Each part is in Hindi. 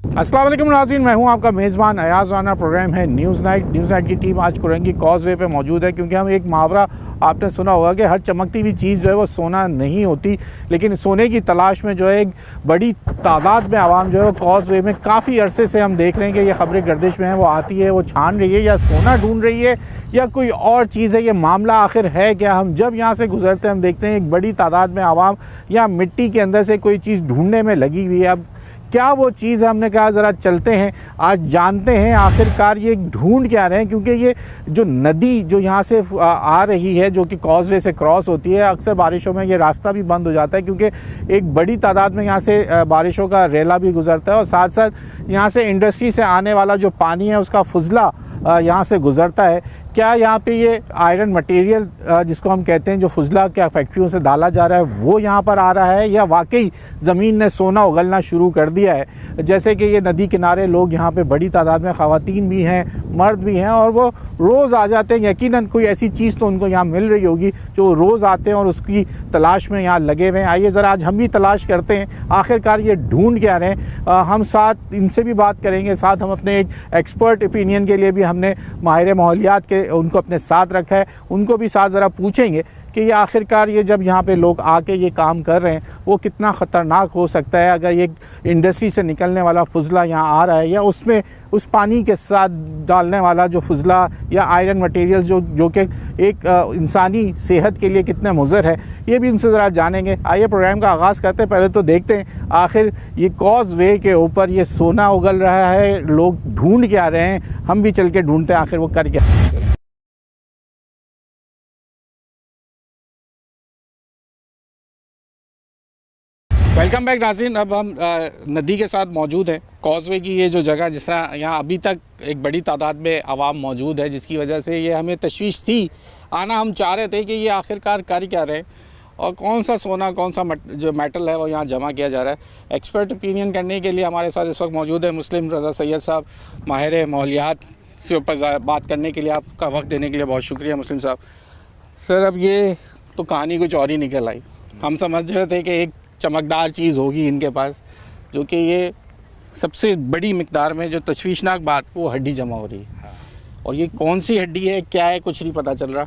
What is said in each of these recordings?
अस्सलाम वालेकुम नाज़रीन, मैं हूं आपका मेज़बान अयाज़ राना। प्रोग्राम है न्यूज़ नाइट की टीम आज कुरंगी कॉजवे पे मौजूद है, क्योंकि हम एक मुहावरा आपने सुना होगा कि हर चमकती हुई चीज़ जो है वो सोना नहीं होती, लेकिन सोने की तलाश में जो है एक बड़ी तादाद में आवाम जो है वो कॉजवे में काफ़ी अरसे से हम देख रहे हैं कि ये खबरें गर्दिश में हैं। वो आती है, वो छान रही है, या सोना ढूंढ रही है या कोई और चीज़ है। ये मामला आखिर है क्या? हम जब यहाँ से गुजरते हैं हम देखते हैं एक बड़ी तादाद में आवाम या मिट्टी के अंदर से कोई चीज़ ढूंढने में लगी हुई है। अब क्या वो चीज़ है, हमने कहा ज़रा चलते हैं, आज जानते हैं आखिरकार ये ढूंढ क्या रहे हैं। क्योंकि ये जो नदी जो यहाँ से आ रही है, जो कि कॉजवे से क्रॉस होती है, अक्सर बारिशों में ये रास्ता भी बंद हो जाता है, क्योंकि एक बड़ी तादाद में यहाँ से बारिशों का रेला भी गुजरता है, और साथ साथ यहाँ से इंडस्ट्री से आने वाला जो पानी है उसका फुजला यहाँ से गुज़रता है। क्या यहाँ पे ये आयरन मटेरियल जिसको हम कहते हैं, जो फुजला क्या फैक्ट्रियों से डाला जा रहा है, वो यहाँ पर आ रहा है, या वाकई ज़मीन ने सोना उगलना शुरू कर दिया है? जैसे कि ये नदी किनारे लोग यहाँ पे बड़ी तादाद में ख़वातीन भी हैं, मर्द भी हैं, और वो रोज़ आ जाते हैं। यकीनन कोई ऐसी चीज़ तो उनको यहाँ मिल रही होगी जो रोज़ आते हैं और उसकी तलाश में यहाँ लगे हुए हैं। आइए ज़रा आज हम भी तलाश करते हैं आखिरकार ये ढूंढ क्या रहे हैं। हम साथ इनसे भी बात करेंगे, साथ हम अपने एक एक्सपर्ट ओपिनियन के लिए भी हमने माहिर माहौलियात के उनको अपने साथ रखा है, उनको भी साथ ज़रा पूछेंगे कि ये आखिरकार ये जब यहाँ पे लोग आके ये काम कर रहे हैं वो कितना ख़तरनाक हो सकता है। अगर ये इंडस्ट्री से निकलने वाला फुजला यहाँ आ रहा है, या उसमें उस पानी के साथ डालने वाला जो फुजला या आयरन मटेरियल जो कि एक इंसानी सेहत के लिए कितना मुज़र है, ये भी उनसे ज़रा जानेंगे। आइए प्रोग्राम का आगाज़ करते हैं। पहले तो देखते हैं आखिर ये कॉजवे के ऊपर ये सोना उगल रहा है, लोग ढूंढ क्या रहे हैं। हम भी चल के ढूंढते हैं आखिर वो कर क्या। वेलकम बैक नाज़रीन। अब हम नदी के साथ मौजूद हैं, कॉजवे की ये जो जगह, जिस तरह यहाँ अभी तक एक बड़ी तादाद में आवाम मौजूद है, जिसकी वजह से ये हमें तशवीश थी आना। हम चाह रहे थे कि ये आखिरकार कर क्या रहे और कौन सा सोना, कौन सा जो मेटल है वो यहाँ जमा किया जा रहा है। एक्सपर्ट ओपिनियन करने के लिए हमारे साथ इस वक्त मौजूद है मुस्लिम रज़ा सैयद साहब, माहिर माहौलियात से ऊपर बात करने के लिए आपका वक्त देने के लिए बहुत शुक्रिया मुस्लिम साहब। सर, अब ये तो कहानी कुछ और ही निकल आई। हम समझ रहे थे कि एक चमकदार चीज़ होगी इनके पास, जो कि ये सबसे बड़ी मिकदार में जो तशवीशनाक बात, वो हड्डी जमा हो रही है। और ये कौन सी हड्डी है, क्या है, कुछ नहीं पता चल रहा।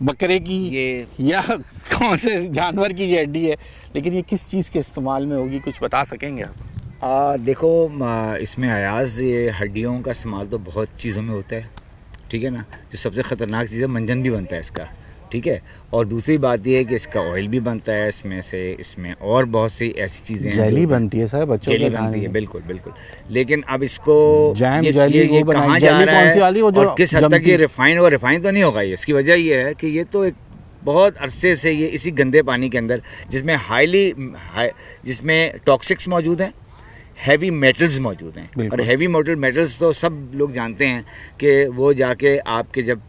बकरे की ये या कौन से जानवर की ये हड्डी है, लेकिन ये किस चीज़ के इस्तेमाल में होगी, कुछ बता सकेंगे आप? देखो, इसमें अयाज़ ये हड्डियों का इस्तेमाल तो बहुत चीज़ों में होता है, ठीक है ना। जो सबसे ख़तरनाक चीज़ है, मंजन भी बनता है इसका, ठीक है। और दूसरी बात यह है कि इसका ऑयल भी बनता है इसमें से, इसमें और बहुत सी ऐसी चीज़ें हैं, जेली बनती है सर, बच्चों जेली बनती है, बिल्कुल बिल्कुल। लेकिन अब इसको ये कहाँ जा रहा है और किस हद तक ये रिफाइन और रिफाइन तो नहीं होगा। ये इसकी वजह ये है कि ये तो एक बहुत अरसे से ये इसी गंदे पानी के अंदर, जिसमें टॉक्सिक्स मौजूद हैं, हैवी मेटल्स मौजूद हैं। और हैवी मेटल्स तो सब लोग जानते हैं कि वो जाके आपके जब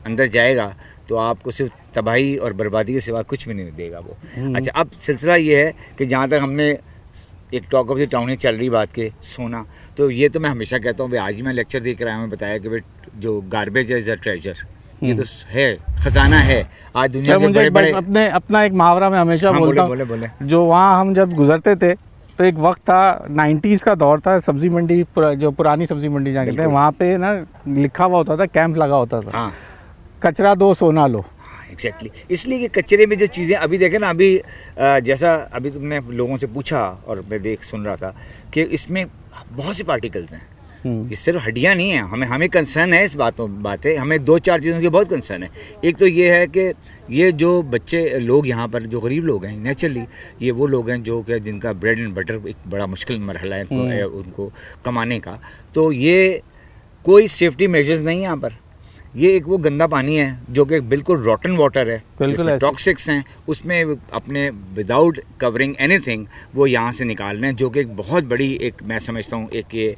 अंदर जाएगा तो आपको सिर्फ तबाही और बर्बादी के सिवा कुछ भी नहीं देगा वो। अच्छा, अब सिलसिला ये है कि जहाँ तक हमने एक टॉक ऑफ द टाउन ही चल रही बात के सोना, तो ये तो मैं हमेशा कहता हूँ भाई, आज ही मैं लेक्चर दे कर आया हूँ, बताया कि भाई जो गार्बेज है इज़ अ ट्रेजर, ये तो है, ख़जाना है। आज दुनिया के बड़े अपना एक मुहावरा मैं हमेशा बोलता हूँ, जो वहाँ हम जब गुजरते थे तो एक वक्त था, 90s का दौर था, सब्ज़ी मंडी, जो पुरानी सब्ज़ी मंडी जहाँ कहते हैं, वहाँ पे ना लिखा हुआ होता था, कैंप लगा होता था, हाँ, कचरा दो सोना लो। एग्जैक्टली। इसलिए कि कचरे में जो चीज़ें अभी देखें ना, अभी जैसा अभी तुमने लोगों से पूछा और मैं सुन रहा था कि इसमें बहुत से पार्टिकल्स हैं। ये सिर्फ हड्डियाँ नहीं हैं। हमें कंसर्न है इस बात है, हमें 2-4 चीज़ों की बहुत कंसर्न है। एक तो ये है कि ये जो बच्चे लोग यहाँ पर जो गरीब लोग हैं, नेचुरली ये वो लोग हैं जो कि जिनका ब्रेड एंड बटर एक बड़ा मुश्किल मरहला है उनको कमाने का, तो ये कोई सेफ्टी मेजर्स नहीं है यहाँ पर। ये एक वो गंदा पानी है जो कि बिल्कुल रॉटन वाटर है, जिसमें टॉक्सिक्स हैं, उसमें अपने विदाउट कवरिंग एनीथिंग वो यहाँ से निकाल रहे हैं, जो कि एक बहुत बड़ी, एक मैं समझता हूँ एक ये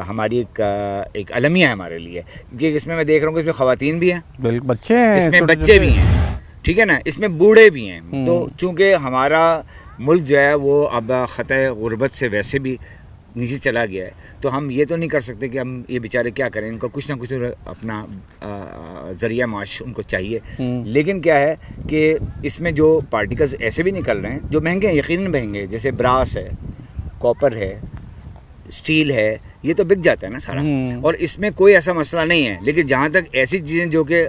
हमारी एक अलमिया है हमारे लिए। क्योंकि इसमें मैं देख रहा हूँ कि इसमें ख़वातीन भी हैं, बच्चे हैं, इसमें बच्चे भी हैं, ठीक है ना, इसमें बूढ़े भी हैं। तो चूँकि हमारा मुल्क जो है वो अब ख़तः गुरबत से वैसे भी नीचे चला गया है, तो हम ये तो नहीं कर सकते कि हम ये बेचारे क्या करें, इनको कुछ ना कुछ अपना ज़रिया माश उनको चाहिए। लेकिन क्या है कि इसमें जो पार्टिकल्स ऐसे भी निकल रहे हैं जो महंगे हैं, यकीनन महंगे, जैसे ब्रास है, कॉपर है, स्टील है, ये तो बिक जाता है ना सारा, और इसमें कोई ऐसा मसला नहीं है। लेकिन जहाँ तक ऐसी चीज़ें जो कि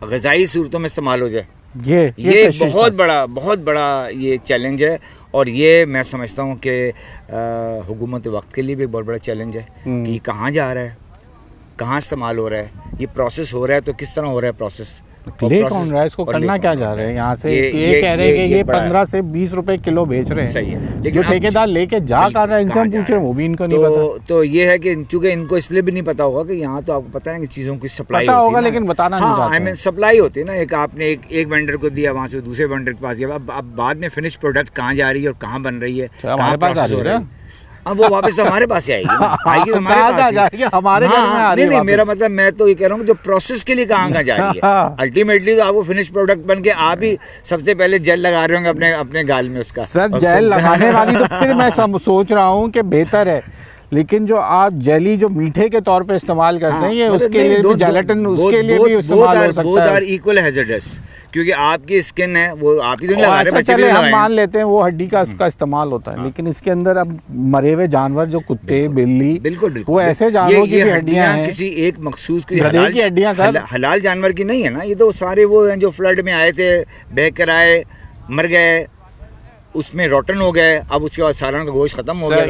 ग़िज़ाई सूरतों में इस्तेमाल हो जाए, ये बहुत बड़ा ये चैलेंज है। और ये मैं समझता हूँ कि हुकूमत वक्त के लिए भी एक बहुत बड़ा चैलेंज है कि कहाँ जा रहा है, कहाँ इस्तेमाल हो रहा है, ये प्रोसेस हो रहा है तो किस तरह हो रहा है प्रोसेस, ले कौन रहा है इसको, करना क्या जा रहे हैं यहाँ से। ये कह रहे हैं कि ये 15 से 20 रुपए किलो बेच रहे हैं। सही है, लेकिन जो ठेकेदार लेके जा कर रहा है, इनसे हम पूछ रहे हैं, वो भी इनको नहीं पता। तो ये है कि चूंकि इनको इसलिए भी नहीं पता होगा कि यहाँ तो आपको पता है कि चीज़ों की सप्लाई पता होगा लेकिन बताना नहीं चाहते। आई मीन सप्लाई होती है ना, एक आपने एक वेंडर को दिया, वहाँ से दूसरे वेंडर के पास गया, अब बाद में फिनिश प्रोडक्ट कहाँ जा रही है और कहाँ बन रही है, कहाँ प्रोसेस हो रहा है, अब वो वापस हमारे पास ही आएगी तो हमारे पास हमारे घर में आ रही है। नहीं, मेरा मतलब मैं तो ये कह रहा हूँ जो प्रोसेस के लिए कहाँ जा रही है। अल्टीमेटली तो आपको फिनिश प्रोडक्ट बन के आप ही सबसे पहले जेल लगा रहे होंगे अपने गाल में उसका। सर जेल लगाने वाली तो फिर मैं सोच रहा हूँ कि बेहतर है, लेकिन जो आज जेली जो मीठे के तौर पे इस्तेमाल करते हैं, ये उसके लिए भी जेलेटिन उसके लिए भी इस्तेमाल हो सकता है। इक्वल हैजर्डस, क्योंकि आपकी स्किन है वो आप ही तो नहीं लगा रहे, बच्चे भी हम मान लेते हैं वो हड्डी का इसका इस्तेमाल होता है, लेकिन इसके अंदर अब मरे हुए जानवर जो कुत्ते बिल्ली, बिल्कुल वो ऐसे जानवरों की हड्डियां हैं, किसी एक मखसूस की हड्डियां हलाल जानवर की नहीं है ना, ये तो सारे वो हैं जो फ्लड में आए थे, बह कर आए, मर गए, उसमें रोटन हो गए, अब उसके बाद सारण का गोश्त खत्म हो गया।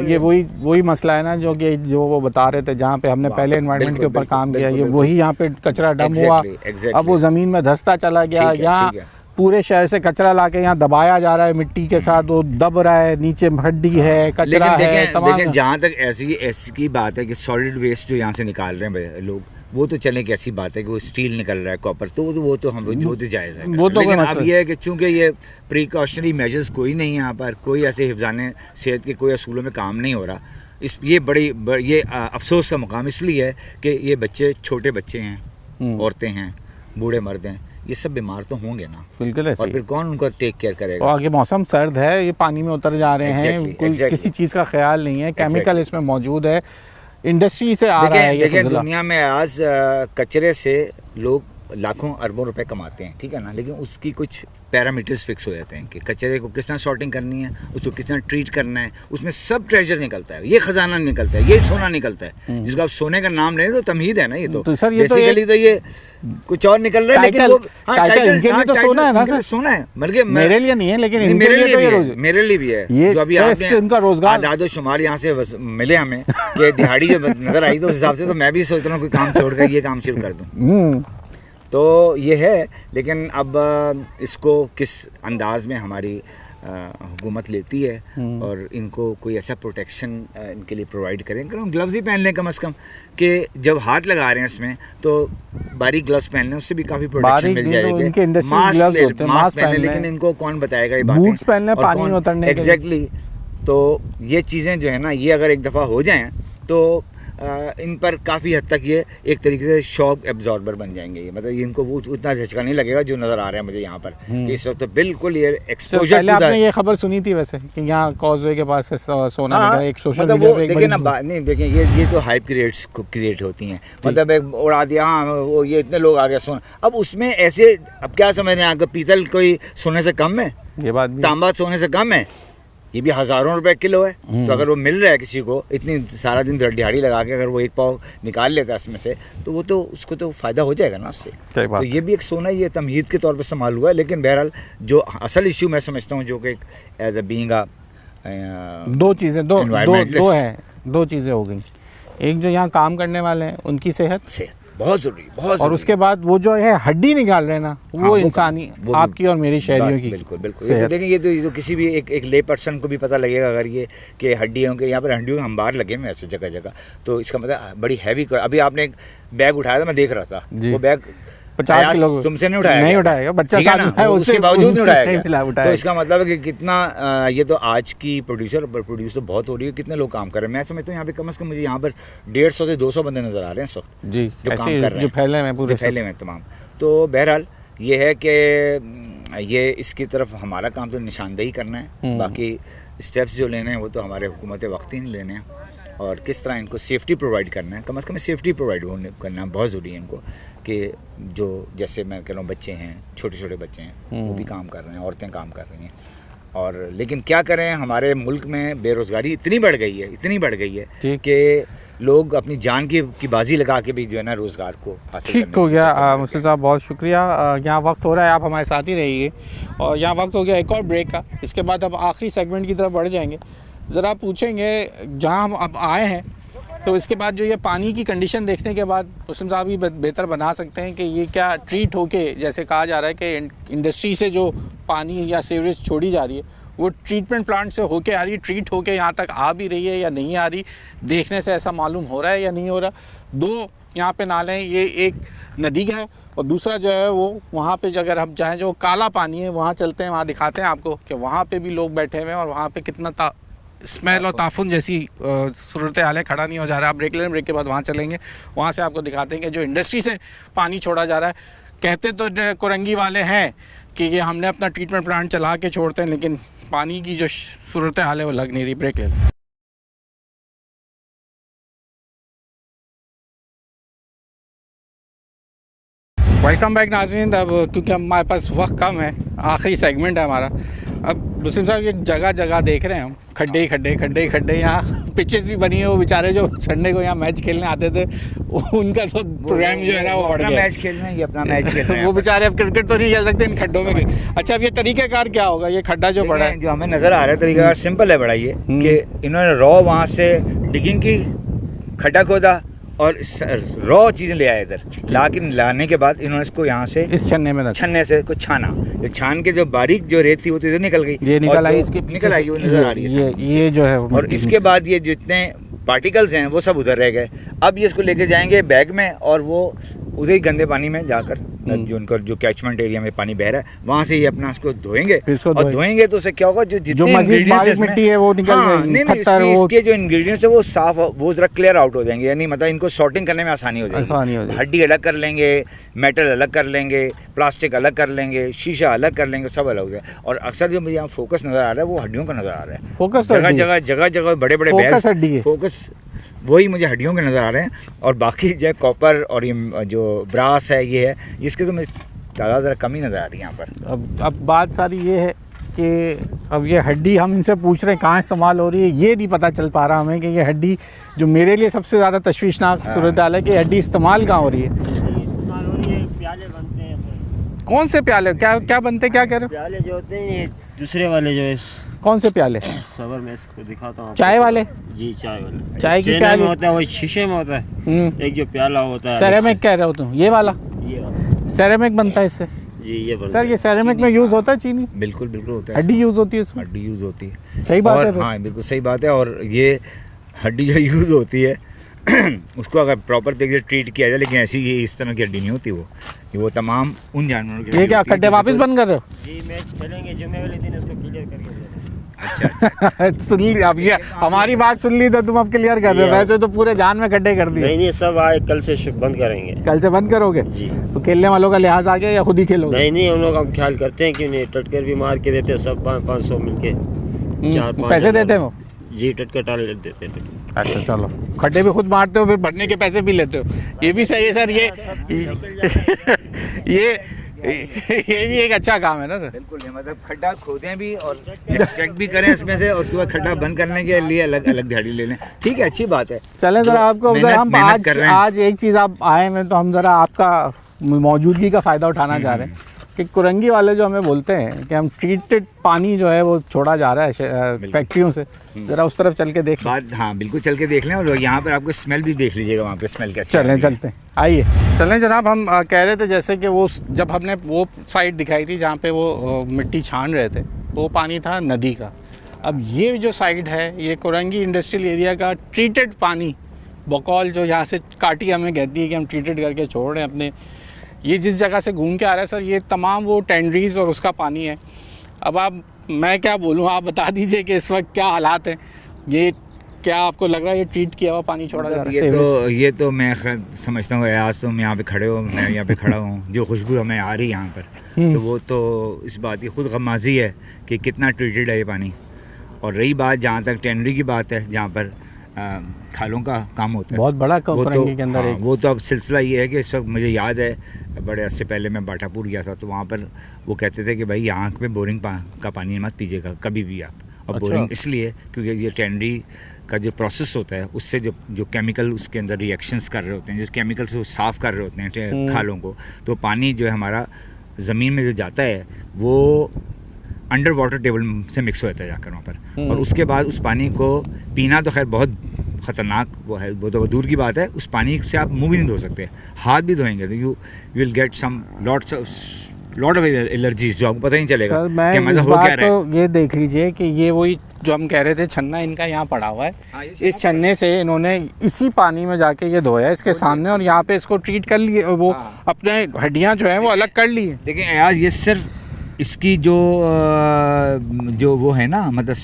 ये वही मसला है ना जो वो बता रहे थे, जहाँ पे हमने पहले एनवायरनमेंट के ऊपर काम किया, ये वही यहाँ पे कचरा डंप हुआ, अब वो जमीन में धंसता चला गया। यहाँ पूरे शहर से कचरा लाके यहाँ दबाया जा रहा है मिट्टी के साथ, वो दब रहा है, नीचे हड्डी है, कचरा है। लेकिन जहाँ तक ऐसी की बात है कि सॉलिड वेस्ट जो यहाँ से निकाल रहे हैं लोग, वो तो चले कि ऐसी बात है कि वो स्टील निकल रहा है, कॉपर, तो वो तो हम जो तो जायज़ है। लेकिन अब ये है कि चूंकि ये प्रिकॉशनरी मेजर्स कोई नहीं है यहाँ पर, कोई ऐसे हिफाज़ाने सेहत के कोई असूलों में काम नहीं हो रहा, ये अफसोस का मुकाम इसलिए है कि ये बच्चे, छोटे बच्चे हैं, औरतें हैं, बूढ़े मर्द हैं, ये सब बीमार तो होंगे ना, बिल्कुल ऐसे। और फिर कौन उनको टेक केयर करेगा। और आगे मौसम सर्द है, ये पानी में उतर जा रहे हैं, किसी चीज़ का ख्याल नहीं है, केमिकल इसमें मौजूद है, इंडस्ट्री से आ रहा है। देखिए दुनिया में आज कचरे से लोग लाखों अरबों रुपए कमाते हैं, ठीक है ना, लेकिन उसकी कुछ पैरामीटर्स फिक्स हो जाते हैं कि कचरे को किस तरह सॉर्टिंग करनी है, उसको किस तरह ट्रीट करना है, उसमें सब ट्रेजर निकलता है, ये खजाना निकलता है, ये सोना निकलता है, जिसको आप सोने का नाम ले तो तमहीद है ना, ये तो सर बेसिकली तो ये कुछ और निकल रहा है, लेकिन वो टाइटल तो सोना है ना सर, सोना है, बल्कि मेरे लिए नहीं है, लेकिन मेरे लिए भी है। जो अभी उनका रोजगार आदाद शुमार यहाँ से मिले हमें कि दिहाड़ी जब नजर आई, तो उस हिसाब से तो मैं भी सोच रहा हूँ कोई काम छोड़कर ये काम शुरू कर दूँ, तो ये है। लेकिन अब इसको किस अंदाज में हमारी हुकूमत लेती है और इनको कोई ऐसा प्रोटेक्शन इनके लिए प्रोवाइड करें, ग्लव्स ही पहन लें कम से कम, कि जब हाथ लगा रहे हैं इसमें तो बारीक ग्लव्स पहन लें, उससे भी काफ़ी प्रोटेक्शन मिल जाएगी। मास्क पहन लें, लेकिन इनको कौन बताएगा ये बातें, बूट्स पहन लें पानी में उतरने के लिए। एग्जैक्टली, तो ये चीज़ें जो है ना, ये अगर एक दफ़ा हो जाएँ तो इन पर काफ़ी हद तक ये एक तरीके से शॉक एब्जॉर्बर बन जाएंगे, ये मतलब इनको वो उतना झटका नहीं लगेगा जो नज़र आ रहा है मुझे यहाँ पर इस वक्त, तो बिल्कुल ये एक्सपोजर। पहले आपने ये खबर सुनी थी वैसे कि यहाँ कॉजवे के पास सोना मिला, एक सोशल मीडिया पे देखिए ना, नहीं देखिए ये तो हाइप क्रिएट्स क्रिएट होती हैं, मतलब एक उड़ा दिया, हाँ वो ये इतने लोग आ गए सोना, अब उसमें ऐसे अब क्या समझ रहे हैं आपको, पीतल कोई सोने से कम है, ये बात तांबा सोने से कम है, ये भी हज़ारों रुपए किलो है, तो अगर वो मिल रहा है किसी को इतनी सारा दिन दिहाड़ी लगा के, अगर वो एक पाव निकाल लेता है इसमें से, तो वो तो उसको तो फ़ायदा हो जाएगा ना उससे। तो ये भी एक सोना, ये तमहीद के तौर पर इस्तेमाल हुआ है, लेकिन बहरहाल जो असल इशू मैं समझता हूँ, जो कि एज अ बीइंग दो चीज़ें हो गई, एक जो यहाँ काम करने वाले हैं उनकी सेहत बहुत ज़रूरी, बहुत, और उसके बाद वो जो है हड्डी निकाल रहे हैं ना, वो इंसानी, आपकी और मेरी शहरियों की, बिल्कुल बिल्कुल। ये तो देखें, ये तो किसी भी एक ले पर्सन को भी पता लगेगा अगर ये कि हड्डियों के यहाँ पर हड्डियों के अंबार लगे हैं ऐसे जगह जगह, तो इसका मतलब बड़ी हैवी। अभी आपने एक बैग उठाया था, मैं देख रहा था, वो बैग 50 किलो तुमसे नहीं उठाएगा, बच्चा साथ है, उसके बावजूद नहीं उठाएगा, तो इसका मतलब है कि कितना ये तो आज की प्रोड्यूसर बहुत हो रही है, कितने लोग काम कर रहे हैं। मैं समझता हूँ यहाँ पे कम से कम मुझे यहाँ पर 150 से 200 बंदे नजर आ रहे हैं इस वक्त जी, जो काम कर रहे हैं, जो फैले में तमाम। तो बहरहाल ये है कि ये इसकी तरफ हमारा काम तो निशानदेही करना है, बाकी स्टेप्स जो लेने हैं वो तो हमारे हुकूमत वक्त ही नहीं लेने हैं, और किस तरह इनको सेफ्टी प्रोवाइड करना है, कम से कम सेफ्टी प्रोवाइड करना बहुत ज़रूरी है इनको, कि जो जैसे मैं कह रहा हूँ बच्चे हैं, छोटे छोटे बच्चे हैं, वो भी काम कर रहे हैं, औरतें काम कर रही हैं, और लेकिन क्या करें, हमारे मुल्क में बेरोज़गारी इतनी बढ़ गई है कि लोग अपनी जान की बाजी लगा के भी जो है ना रोज़गार को हासिल ठीक हो गया। मुस्लिम साहब बहुत शुक्रिया। यहाँ वक्त हो रहा है, आप हमारे साथ ही रहिए। और यहाँ वक्त हो गया एक और ब्रेक का। इसके बाद अब आखिरी सेगमेंट की तरफ बढ़ जाएंगे। ज़रा पूछेंगे जहाँ हम अब आए हैं, तो इसके बाद जो ये पानी की कंडीशन देखने के बाद मुस्लिम साहब ही बेहतर बना सकते हैं कि ये क्या ट्रीट होके, जैसे कहा जा रहा है कि इंडस्ट्री से जो पानी या सीवरेज छोड़ी जा रही है वो ट्रीटमेंट प्लांट से होके आ रही है, ट्रीट होके यहाँ तक आ भी रही है या नहीं आ रही, देखने से ऐसा मालूम हो रहा है या नहीं हो रहा। दो यहाँ पे नाले हैं, ये एक नदी का है और दूसरा जो है वो वहाँ पे अगर हम चाहें जो काला पानी है वहाँ चलते हैं, वहाँ दिखाते हैं आपको कि वहाँ पे भी लोग बैठे हुए हैं और वहाँ पे कितना स्मेल और ताफुन जैसी सूरत हाल है, खड़ा नहीं हो जा रहा है। आप ब्रेक लें, ब्रेक के बाद वहाँ चलेंगे, वहाँ से आपको दिखाते हैं कि जो इंडस्ट्री से पानी छोड़ा जा रहा है। कहते तो कोरंगी वाले हैं कि ये हमने अपना ट्रीटमेंट प्लांट चला के छोड़ते हैं, लेकिन पानी की जो सूरत हाल है वो लग नहीं रही। ब्रेक ले लें। वेलकम बैक नाज़रीन। अब क्योंकि हमारे पास वक्त कम है, आखिरी सेगमेंट है हमारा। अब मुस्लिम साहब ये जगह जगह देख रहे हैं हम, खड्डे यहाँ पिचेस भी बनी है। वो बेचारे जो संडे को यहाँ मैच खेलने आते थे उनका तो प्रोग्राम जो है ना वो बढ़ गया। मैच खेल रहे हैं, ये अपना मैच खेल रहे हैं। वो बेचारे अब क्रिकेट तो नहीं खेल सकते इन खड्डों में। अच्छा, अब ये तरीक़ाकार क्या होगा? ये खड्डा जो बड़ा है, जो हमें नज़र आ रहा है, तरीक़ाकार सिंपल है बड़ा, ये कि इन्होंने रॉ वहाँ से डिगिंग की, खड्डा खोदा और रॉ चीज़ें ले आए इधर, लेकिन लाने के बाद इन्होंने इसको यहाँ से इस छन्ने से कुछ छाना। छान के जो बारीक जो रेत थी वो तो इधर निकल गई, ये निकल आई, इसके निकल आई, वो नज़र आ रही है ये जो है। और इसके बाद ये जितने पार्टिकल्स हैं वो सब उधर रह गए। अब ये इसको लेके जाएंगे बैग में और वो उधर ही गंदे पानी में जाकर जो उनका जो कैचमेंट एरिया में पानी बह रहा है वहाँ से ये अपना इसको धोएंगे। और धोएंगे तो उससे क्या होगा, जो जितने इंग्रेडिएंट्स मिट्टी है वो निकल जाएगी, इसके जो इंग्रेडिएंट्स है वो साफ, वो जरा क्लियर आउट हो जाएंगे, यानी मतलब इनको सॉर्टिंग करने में आसानी हो जाएगी। हड्डी अलग कर लेंगे, मेटल अलग कर लेंगे, प्लास्टिक अलग कर लेंगे, शीशा अलग कर लेंगे, सब अलग हो जाए। और अक्सर जो मुझे यहाँ फोकस नज़र आ रहा है वो हड्डियों का नज़र आ रहा है। फोकस जगह जगह बड़े बड़े बैग, फोकस वही मुझे हड्डियों के नज़र आ रहे हैं। और बाकी जो कॉपर और ये जो ब्रास है ये है, इसके तो मुझे तादाद ज़रा कम ही नज़र आ रही है यहाँ पर। अब बात सारी ये है कि अब ये हड्डी हम इनसे पूछ रहे हैं कहाँ इस्तेमाल हो रही है, ये नहीं पता चल पा रहा हमें कि ये हड्डी, जो मेरे लिए सबसे ज़्यादा तशवीशनाक सूरत हाल है कि हड्डी इस्तेमाल कहाँ हो रही है। प्याले बनते हैं। कौन से प्याले? क्या बनते, क्या कह रहे हो? प्याले जो होते हैं दूसरे वाले, जो इस कौन से प्याले? सबर में इसको दिखाता हूँ। चाय वाले? जी, चाय वाले। चाय की प्याले में होता है, वो शीशे में होता है। एक जो प्याला होता है सेरेमिक कह रहे हो तुम? ये वाला सेरेमिक बनता है इससे? जी, ये सर ये सेरेमिक में यूज़ होता है चीनी? बिल्कुल बिल्कुल होता है। हड्डी यूज़ होती है इसमें? हड्डी यूज़ होती है, सही बात है। हाँ बिल्कुल सही बात है। और ये हड्डी जो यूज़ होती है उसको अगर प्रॉपर तरीके से ट्रीट किया जाए, लेकिन ऐसी ये इस तरह की हड्डी नहीं होती, वो तमाम उन जानवरों की। ये क्या खड्डे वापस बंद कर रहे हो? जी, मैच खेलेंगे जुम्मे वाले दिन, इसको क्लियर करके। अच्छा सुन ली अब ये हमारी बात सुन ली तो तुम अब क्लियर कर रहे हो, वैसे तो पूरे जान में खड्डे कर दिए। नहीं, सब आए कल से बंद करेंगे। कल से बंद करोगे जी। तो खेलने वालों का लिहाज आ गया या खुद ही खेलोगे? नहीं, हम लोग हम ख्याल करते हैं कि नहीं, टटकर भी मार के देते हैं सब, 500 मिलके 4-5 पैसे देते हो? जी, टटकर टाल देते हैं। अच्छा चलो, खड्डे भी खुद मारते हो, फिर भरने के पैसे भी लेते हो, ये भी सही है सर। ये भी एक अच्छा काम है ना सर। बिल्कुल, मतलब खड्डा खोदें भी और एक्सट्रैक्ट भी करें इसमें से, और उसके बाद खड्डा बंद करने के लिए अलग अलग दिहाड़ी ले लें। ठीक है, अच्छी बात है। चलें ज़रा आपको हम आज एक चीज़ आप आए हैं तो हम ज़रा आपका मौजूदगी का फ़ायदा उठाना चाह रहे हैं कि कुरंगी वाले जो हमें बोलते हैं कि हम ट्रीटेड पानी जो है वो छोड़ा जा रहा है फैक्ट्रियों से, ज़रा उस तरफ चल के देख बात। हाँ बिल्कुल, चल के देख लें और यहाँ पर आपको स्मेल भी देख लीजिएगा, वहाँ पे स्मेल कैसे। चलते हैं, आइए चलें जनाब। हम कह रहे थे जैसे कि वो जब हमने वो साइड दिखाई थी जहाँ पे वो मिट्टी छान रहे थे, वो पानी था नदी का। अब ये जो साइड है ये कुरंगी इंडस्ट्रियल एरिया का ट्रीटेड पानी, बकौल जो यहाँ से काटी हमें कहती है कि हम ट्रीटेड करके छोड़ रहे हैं अपने। ये जिस जगह से घूम के आ रहा है सर, ये तमाम वो टेंडरीज और उसका पानी है। अब मैं क्या बोलूँ, आप बता दीजिए कि इस वक्त क्या हालात हैं। ये क्या आपको लग रहा है ये ट्रीट किया हुआ पानी छोड़ा जा रहा है? ये तो मैं समझता हूँ, आज तुम यहाँ पे खड़े हो, मैं यहाँ पे खड़ा हूँ, जो खुशबू हमें आ रही है यहाँ पर, तो वो तो इस बात की खुद गमाजी है कि कितना ट्रीटेड है ये पानी। और रही बात जहाँ तक टेंडरी की बात है, जहाँ पर खालों का काम होता है। बहुत बड़ा वो कोरंगी के अंदर हाँ, एक वो तो अब सिलसिला ये है कि इस वक्त मुझे याद है बड़े अर्से पहले मैं बाटापुर गया था, तो वहाँ पर वो कहते थे कि भाई यहाँ पे बोरिंग का पानी मत पीजिएगा कभी भी आप। और अच्छा। बोरिंग इसलिए क्योंकि ये टैंडरी का जो प्रोसेस होता है उससे जो केमिकल उसके अंदर रिएक्शंस कर रहे होते हैं, जिस केमिकल से वो साफ़ कर रहे होते हैं खालों को, तो पानी जो है हमारा ज़मीन में जो जाता है वो अंडर वाटर टेबल से मिक्स हो जाता है जाकर वहाँ पर। और उसके बाद उस पानी को पीना तो खैर बहुत ख़तरनाक वो है, वो तो दूर की बात है। उस पानी से आप मुंह भी नहीं धो सकते, हाथ भी धोएंगे तो you will get some lot of allergies जो आपको पता ही नहीं चलेगा सर मैं कि इस मतलब हो क्या बात रहा है। को ये देख लीजिए कि ये वही जो हम कह रहे थे छन्ना इनका यहाँ पड़ा हुआ हाँ, है, ये इस छन्ने से इन्होंने इसी पानी में जाके ये धोया इसके सामने और यहाँ पे इसको ट्रीट कर लिए, वो हाँ। अपने हड्डियाँ जो हैं वो अलग कर ली। देखिए अयाज ये सिर्फ इसकी जो वो है ना मतलब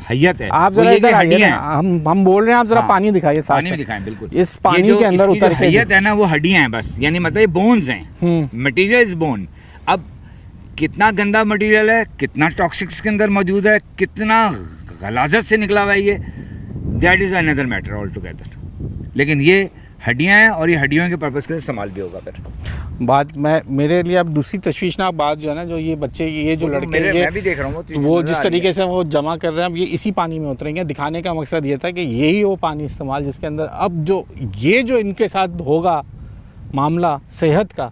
हैयत है, आप वो जरा ये इधर कि आइए हड्डियाँ ना, हैं। हम बोल रहे हैं, आप जरा हाँ, पानी दिखाइए साथ पानी में से। दिखाएं बिल्कुल। इस पानी ये जो के अंदर इसकी जो उतर के हैयत है ना वो हड्डियाँ हैं बस, यानी मतलब ये बोन्स हैं, मटेरियल इज बोन। अब कितना गंदा मटेरियल है, कितना टॉक्सिक्स के अंदर मौजूद है, कितना गलाजत से निकला हुआ है ये, that is another matter all together. लेकिन ये हड्डियाँ हैं और ये हड्डियों के पर्पज़ के लिए इस्तेमाल भी होगा फिर। बात मेरे लिए अब दूसरी तशवीशनाक बात जो है ना, जो ये बच्चे ये जो लड़के हैं, मैं भी देख रहा हूँ तो वो जिस तरीके से वो जमा कर रहे हैं, अब ये इसी पानी में उतरेंगे। दिखाने का मकसद ये था कि यही वो पानी इस्तेमाल जिसके अंदर अब जो इनके साथ होगा मामला सेहत का,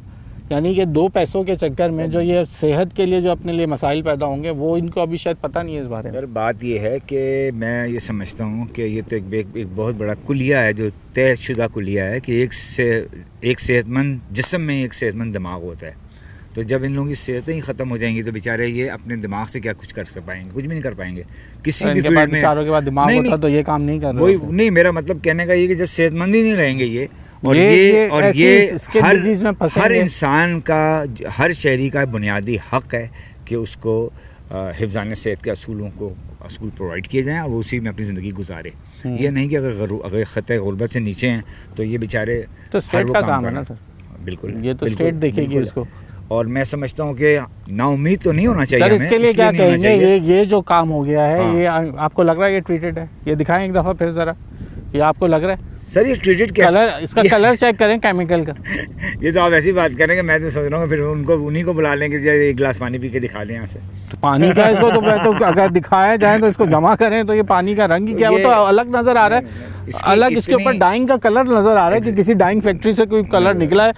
यानी कि 2 पैसों के चक्कर में जो ये सेहत के लिए जो अपने लिए मसाइल पैदा होंगे वो इनको अभी शायद पता नहीं है इस बारे में। यार बात ये है कि मैं ये समझता हूँ कि ये तो एक बहुत बड़ा कुलिया है, जो तयशुदा कुलिया है कि एक सेहतमंद जिस्म में एक सेहतमंद दिमाग होता है। तो जब इन लोगों की सेहतें ही ख़त्म हो जाएंगी तो बेचारे ये अपने दिमाग से क्या कुछ कर पाएंगे, कुछ भी नहीं कर पाएंगे किसी भी फील्ड में। बेचारों के बाद दिमाग होता तो ये काम नहीं कर रहे। वही नहीं, मेरा मतलब कहने का ये कि जब सेहतमंद ही नहीं रहेंगे ये और हर इंसान का, हर शहरी का बुनियादी हक है कि उसको हिफ्ज़ान सेहत के असूल प्रोवाइड किए जाएँ और वो उसी में अपनी ज़िंदगी गुजारे। ये नहीं कि अगर ख़तरे गुर्बत से नीचे हैं तो ये बेचारे तो स्टेट का काम है ना सर। बिल्कुल, ये तो स्टेट देखेगी इसको। और मैं समझता हूँ कि नाउम्मीद तो नहीं होना चाहिए सर, इसके लिए क्या कहेंगे? ये जो काम हो गया है, हाँ। ये आपको लग रहा है ये ट्रीटेड है? ये दिखाएं एक दफ़ा फिर ज़रा, ये आपको लग रहा है? सर ये ट्रीटेड कैसे? कलर, इसका कलर चेक करें केमिकल का। ये तो आप ऐसी बात करेंगे, मैं तो सोच रहा हूँ फिर उन्हीं को बुला लेंगे, एक गिलास पानी पी के दिखा दें यहाँ से। तो पानी का इसको तो अगर दिखाया जाए तो इसको जमा करें तो ये पानी का रंग ही क्या, वो तो अलग नज़र आ रहा है, अलग इसके ऊपर डाइंग का कलर नज़र आ रहा है कि किसी डाइंग फैक्ट्री से कोई कलर निकला है।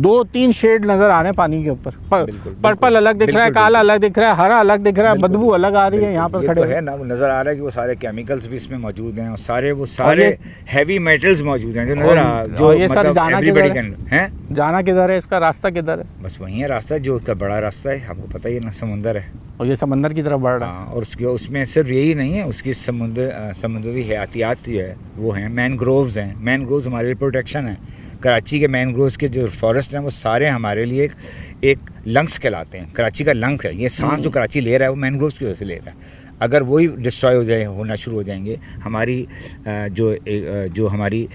2-3 शेड नज़र आ रहे हैं पानी के ऊपर, पर्पल अलग दिख रहा है, काला अलग दिख रहा है, हरा अलग दिख रहा है, बदबू अलग आ रही है। यहाँ पर खड़े है ना, वो नज़र आ रहा है कि वो सारे केमिकल्स भी इसमें मौजूद हैं और वो सारे हैवी मेटल्स मौजूद हैं जो नज़र आ, जो ये सर जाना किधर है, इसका रास्ता किधर है? बस वही है रास्ता, जो उसका बड़ा रास्ता है, आपको पता ही है ना, समुंदर है और ये समंदर की तरफ बढ़ रहा है। और उसमें सिर्फ यही नहीं है, उसकी समुद्री हयातियात जो है वो हैं, मैनग्रोव्स हैं। मैनग्रोव्स हमारे लिए प्रोटेक्शन है। कराची के मैनग्रोव्स के जो फॉरेस्ट हैं वो सारे हमारे लिए एक लंग्स कहलाते हैं। कराची का लंग्स है, ये सांस जो कराची ले रहा है वो मैनग्रोव्स की वजह से ले रहा है। अगर वही डिस्ट्रॉय होना शुरू हो जाएंगे, हमारी जो हमारी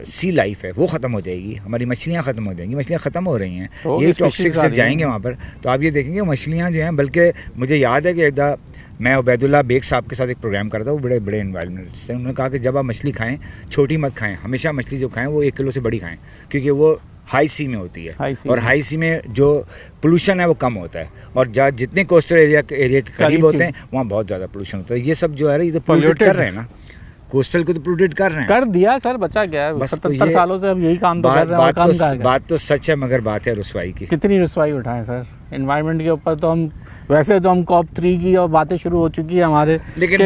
सी लाइफ है वो ख़त्म हो जाएगी, हमारी मछलियाँ ख़त्म हो जाएंगी। मछलियाँ ख़त्म हो रही हैं, ये टॉक्सिक जब जाएंगे वहाँ पर तो आप ये देखेंगे मछलियाँ जो हैं, बल्कि मुझे याद है कि मैं उबैदुल्ला बेग साहब के साथ एक प्रोग्राम करता हूँ, बड़े एनवायरमेंटिस्ट थे। उन्होंने कहा कि जब आप मछली खाएँ छोटी मत खाएँ, हमेशा मछली जो खाएँ वो 1 किलो से बड़ी खाएँ, क्योंकि वो हाई सी में होती है और हाई सी में जो पोल्यूशन है वो कम होता है, और जहाँ जितने कोस्टल एरिया के करीब होते हैं वहाँ बहुत ज़्यादा पोल्यूशन होता है। ये सब जो है ये तो पोल्यूट कर रहे हैं ना, कोस्टल को तो पोल्यूट कर रहे हैं। कर दिया सर, बचा क्या है? 77 सालों से अब यही काम तो कर रहे हैं। बात तो सच है, मगर बात है रुसवाई की। कितनी रुसवाई उठाएं सर एनवायरनमेंट के ऊपर? तो हम वैसे तो हम COP3 की और बातें शुरू हो चुकी है हमारे, लेकिन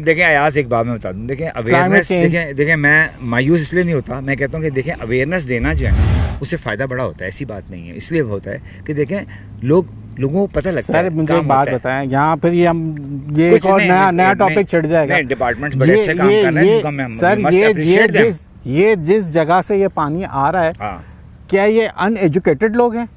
देखें अयाज, एक बात मैं बता दूं, देखें अवेयरनेस, देखें मैं मायूस इसलिए नहीं होता, मैं कहता हूँ कि देखें अवेयरनेस देना जो है उससे फ़ायदा बड़ा होता है, ऐसी बात नहीं है। इसलिए होता है कि देखें लोगों को पता लगता है। सर मुझे एक बात बताएं, यहाँ फिर ये एक और नया टॉपिक चढ़ जाएगा। डिपार्टमेंट्स बड़े अच्छे काम कर रहे हैं सर। ये जिस जगह से ये पानी आ रहा है, क्या ये अनएजुकेटेड लोग हैं?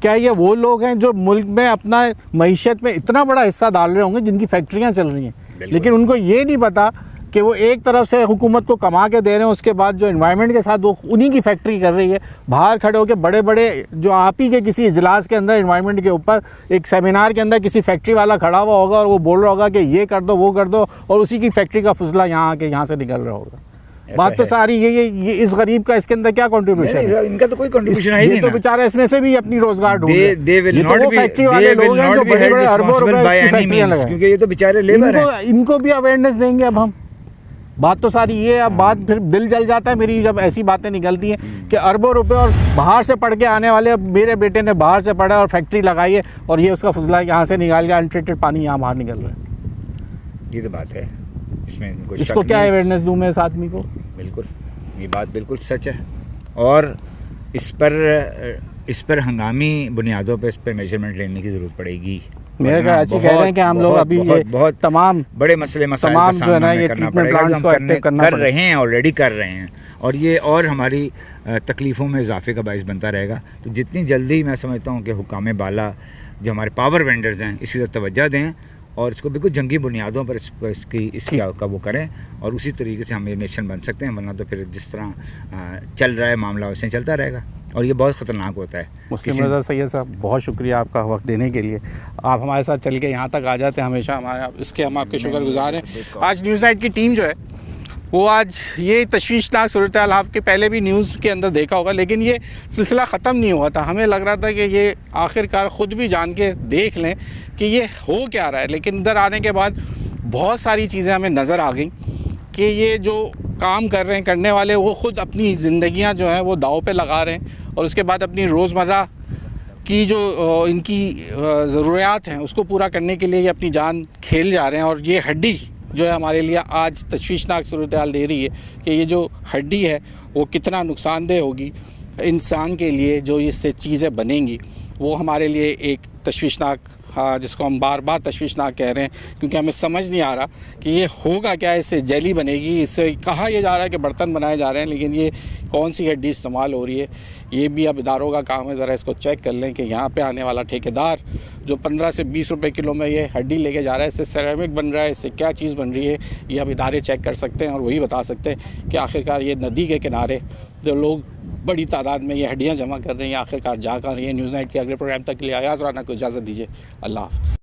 क्या ये वो लोग हैं जो मुल्क में अपना मईशत में इतना बड़ा हिस्सा डाल रहे होंगे, जिनकी फैक्ट्रियाँ चल रही हैं, लेकिन उनको ये नहीं पता कि वो एक तरफ से हुकूमत को कमा के दे रहे हैं, उसके बाद जो एनवायरनमेंट के साथ वो उन्हीं की फैक्ट्री कर रही है। बाहर खड़े होकर बड़े बड़े जो आप ही के किसी इजलास के अंदर एनवायरनमेंट के ऊपर एक सेमिनार के अंदर किसी फैक्ट्री वाला खड़ा हुआ होगा और वो बोल रहा होगा कि ये कर दो वो कर दो, और उसी की फैक्ट्री का फजला यहाँ आके यहाँ से निकल रहा होगा। बात तो सारी ये इस गरीब का इसके अंदर क्या कंट्रीब्यूशन है? इनका तो कोई कंट्रीब्यूशन है ही नहीं तो ना। बेचारे इसमें से भी अपनी रोजगार ढूंढ रहे हैं। They will ये तो not वो be- फैक्ट्री they वाले will लोग हैं not जो be बड़े held बड़े अरबों responsible रुपए by की any फैक्ट्रियां means, लगाए। क्योंकि ये तो बेचारे लेबर हैं। इनको भी अवेयरनेस देंगे अब हम। बात तो सारी ये, अब बात फिर दिल जल जाता है मेरी जब ऐसी बातें निकलती हैं कि अरबों रुपए और बाहर से पढ़ के आने वाले, अब मेरे बेटे ने बाहर से पढ़ा और फैक्ट्री लगाई है और ये उसका फजला यहाँ से निकाल के अनट्रीटेड पानी यहाँ बाहर निकल रहा है। ये तो बात है, इसमें कोई इसको शक क्या नहीं है। अवेयरनेस दूँ मैं इस आदमी को? बिल्कुल, ये बात बिल्कुल सच है। और इस पर हंगामी बुनियादों पर इस पर मेजरमेंट लेने की ज़रूरत पड़ेगी। मेरे ख्याल अच्छी कह रहे हैं कि हम लोग अभी ये बहुत तमाम बड़े मसले मसाइल तमाम का जो है ना सामना ये करना ट्रीटमेंट पड़ेगा, प्लांट्स जो को हम एक्टिव करना कर पड़ेगा। रहे हैं, ऑलरेडी कर रहे हैं, और ये और हमारी तकलीफ़ों में इजाफे का बायस बनता रहेगा। तो जितनी जल्दी मैं समझता हूँ कि हुकाम बाला जो हमारे पावर वेंडर्स हैं इसकी तरफ तवज्जो दें और इसको बिल्कुल जंगी बुनियादों पर इसका वो करें, और उसी तरीके से हम ये नेशन बन सकते हैं। वरना तो फिर जिस तरह चल रहा है मामला वैसे चलता रहेगा, और ये बहुत ख़तरनाक होता है। मुस्लिम रज़ा सैयद साहब, बहुत शुक्रिया आपका वक्त देने के लिए। आप हमारे साथ चल के यहाँ तक आ जाते हैं हमेशा, हमारे इसके हम आपके शुक्रगुजार हैं। आज न्यूज़ नाइट की टीम जो है वो आज ये तशवीशनाक सूरत हाल आपके पहले भी न्यूज़ के अंदर देखा होगा, लेकिन ये सिलसिला ख़त्म नहीं हुआ था। हमें लग रहा था कि ये आखिरकार ख़ुद भी जान के देख लें कि ये हो क्या रहा है, लेकिन इधर आने के बाद बहुत सारी चीज़ें हमें नज़र आ गई कि ये जो काम कर रहे हैं करने वाले, वो ख़ुद अपनी ज़िंदगियां जो हैं वो दाव पे लगा रहे हैं, और उसके बाद अपनी रोज़मर्रा की जो इनकी ज़रूरियात हैं उसको पूरा करने के लिए ये अपनी जान खेल जा रहे हैं। और ये हड्डी जो है हमारे लिए आज तशवीशनाक सूरत हाल दे रही है कि ये जो हड्डी है वो कितना नुकसानदेह होगी इंसान के लिए, जो इससे चीज़ें बनेंगी वो हमारे लिए एक तशवीशनाक, हाँ, जिसको हम बार बार तशवीशनाक कह रहे हैं, क्योंकि हमें समझ नहीं आ रहा कि ये होगा क्या। इससे जेली बनेगी, इससे कहा यह जा रहा है कि बर्तन बनाए जा रहे हैं, लेकिन ये कौन सी हड्डी इस्तेमाल हो रही है ये भी अब इदारों का काम है। ज़रा इसको चेक कर लें कि यहाँ पे आने वाला ठेकेदार जो 15 से 20 रुपए किलो में ये हड्डी लेके जा रहा है, इससे सेरेमिक बन रहा है, इससे क्या चीज़ बन रही है, ये अब इदारे चेक कर सकते हैं और वही बता सकते हैं कि आखिरकार ये नदी के किनारे जो लोग बड़ी तादाद में ये हड्डियाँ जमा कर रही हैं आखिरकार जा कर रही हैं। न्यूज़ नाइट के अगले प्रोग्राम तक के लिए अयाज़ राना को इजाज़त दीजिए। अल्लाह हाफ़िज़।